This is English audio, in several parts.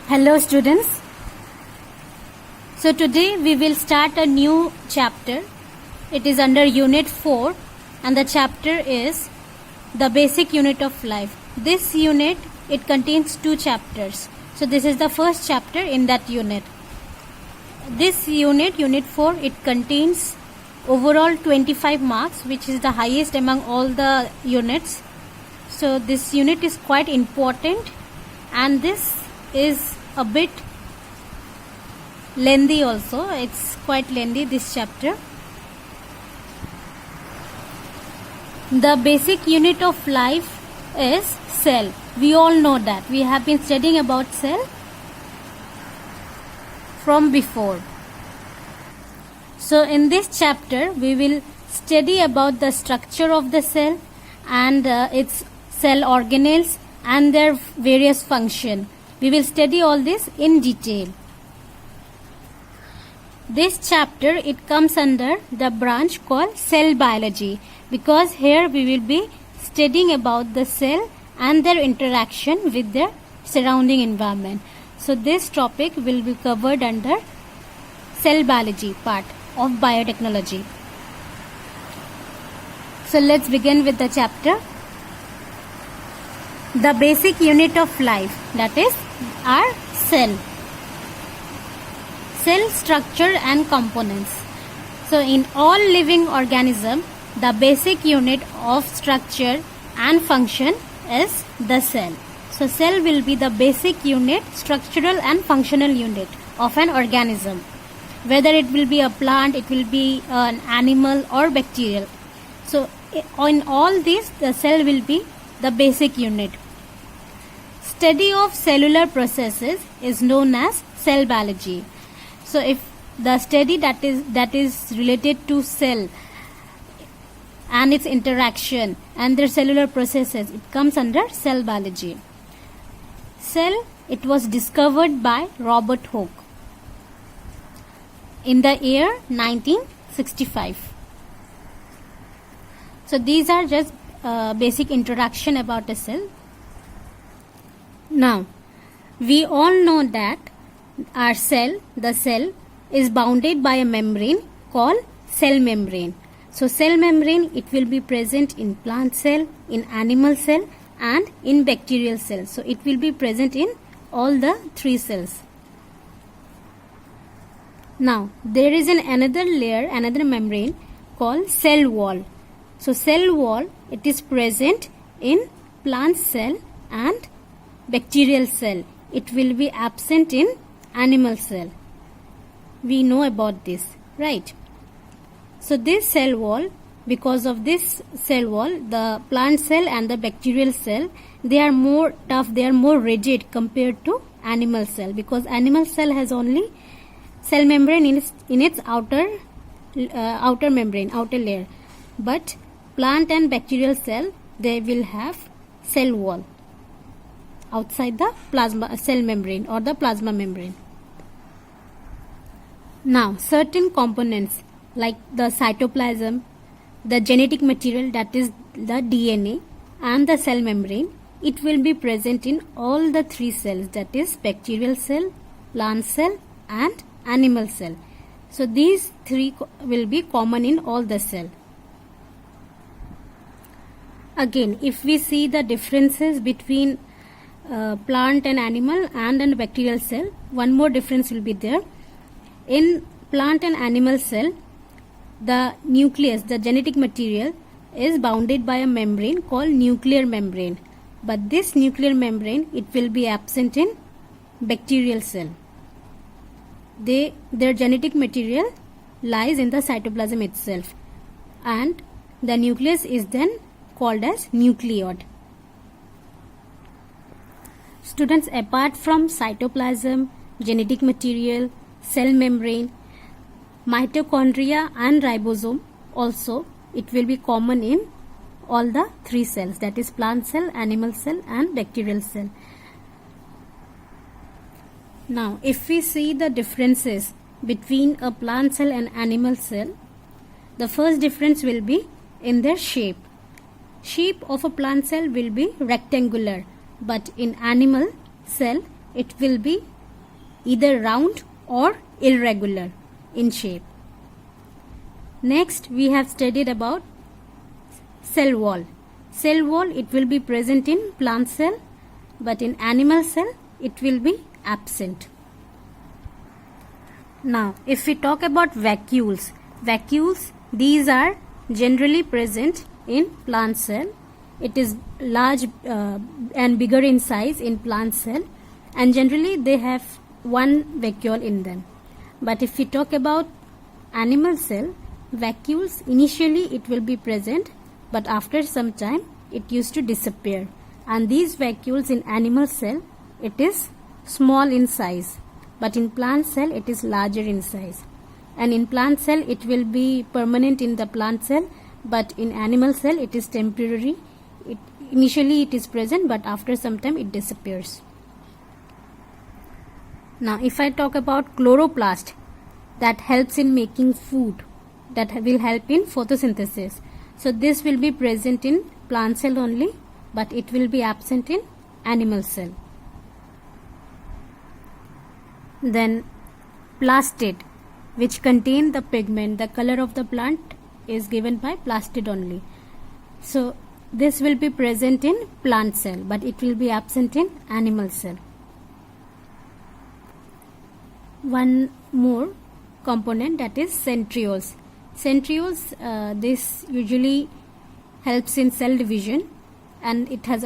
Hello students. So today we will start a new chapter. It is under unit 4 and the chapter is the basic unit of life. This unit, it contains 2 chapters. So this is the first chapter in that unit. This unit, unit 4, it contains overall 25 marks, which is the highest among all the units. So this unit is quite important and this is a bit lengthy also. It's quite lengthy, this chapter. The basic unit of life is cell. We all know that. We have been studying about cell from before. So in this chapter we will study about the structure of the cell and its cell organelles and their various function. We will study all this in detail. This chapter, it comes under the branch called cell biology, because here we will be studying about the cell and their interaction with their surrounding environment. So this topic will be covered under cell biology part of biotechnology. So let's begin with the chapter. The basic unit of life, that is our cell. Cell structure and components. So in all living organism, the basic unit of structure and function is the cell. So cell will be the basic unit, structural and functional unit of an organism. Whether it will be a plant, it will be an animal or bacterial. So in all these, the cell will be the basic unit. Study of cellular processes is known as cell biology. So if the study that is related to cell and its interaction and their cellular processes, it comes under cell biology. Cell, it was discovered by Robert Hooke in the year 1965. So these are just basic introduction about a cell. Now, we all know that our cell, the cell, is bounded by a membrane called cell membrane. So cell membrane, it will be present in plant cell, in animal cell and in bacterial cell. So it will be present in all the 3 cells. Now, there is another layer, another membrane called cell wall. So cell wall, it is present in plant cell and bacterial cell. It will be absent in animal cell. We know about this, right? So this cell wall, because of this cell wall, the plant cell and the bacterial cell, they are more tough, they are more rigid compared to animal cell, because animal cell has only cell membrane in its outer membrane, outer layer, but plant and bacterial cell, they will have cell wall outside the plasma cell membrane or the plasma membrane. Now, certain components like the cytoplasm, the genetic material, that is the DNA, and the cell membrane, it will be present in all the 3 cells, that is bacterial cell, plant cell and animal cell. So these 3 will be common in all the cell. Again, if we see the differences between plant and animal and a bacterial cell, one more difference will be there. In plant and animal cell, the nucleus, the genetic material, is bounded by a membrane called nuclear membrane. But this nuclear membrane, it will be absent in bacterial cell. Their genetic material lies in the cytoplasm itself, and the nucleus is then called as nucleus. Students, apart from cytoplasm, genetic material, cell membrane, mitochondria and ribosome also, it will be common in all the 3 cells, that is plant cell, animal cell and bacterial cell. Now, if we see the differences between a plant cell and animal cell, the first difference will be in their shape. Shape of a plant cell will be rectangular, but in animal cell it will be either round or irregular in shape. Next, we have studied about cell wall. Cell wall, it will be present in plant cell, but in animal cell it will be absent. Now, if we talk about vacuoles, these are generally present in plant cell. It is large and bigger in size in plant cell, and generally they have one vacuole in them. But if we talk about animal cell, vacuoles, initially it will be present, but after some time it used to disappear. And these vacuoles in animal cell, it is small in size, but in plant cell it is larger in size. And in plant cell it will be permanent in the plant cell, but in animal cell it is temporary. Initially it is present, but after some time it disappears. Now, if I talk about chloroplast, that helps in making food, that will help in photosynthesis. So this will be present in plant cell only, but it will be absent in animal cell. Then plastid, which contain the pigment, the color of the plant is given by plastid only. So this will be present in plant cell, but it will be absent in animal cell. One more component, that is centrioles. Centrioles, this usually helps in cell division, and it has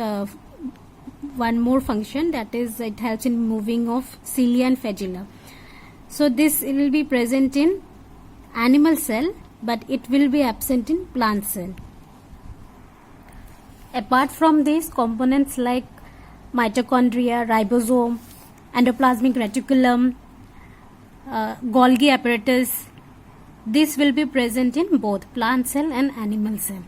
one more function, that is it helps in moving of cilia and flagella. So this will be present in animal cell, but it will be absent in plant cell. Apart from these components like mitochondria, ribosome, endoplasmic reticulum, Golgi apparatus, this will be present in both plant cell and animal cell.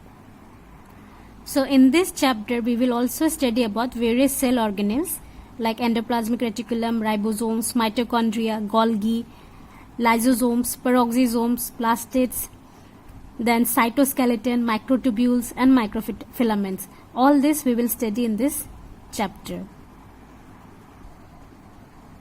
So in this chapter we will also study about various cell organelles like endoplasmic reticulum, ribosomes, mitochondria, Golgi, lysosomes, peroxisomes, plastids, then cytoskeleton, microtubules and microfilaments. All this we will study in this chapter.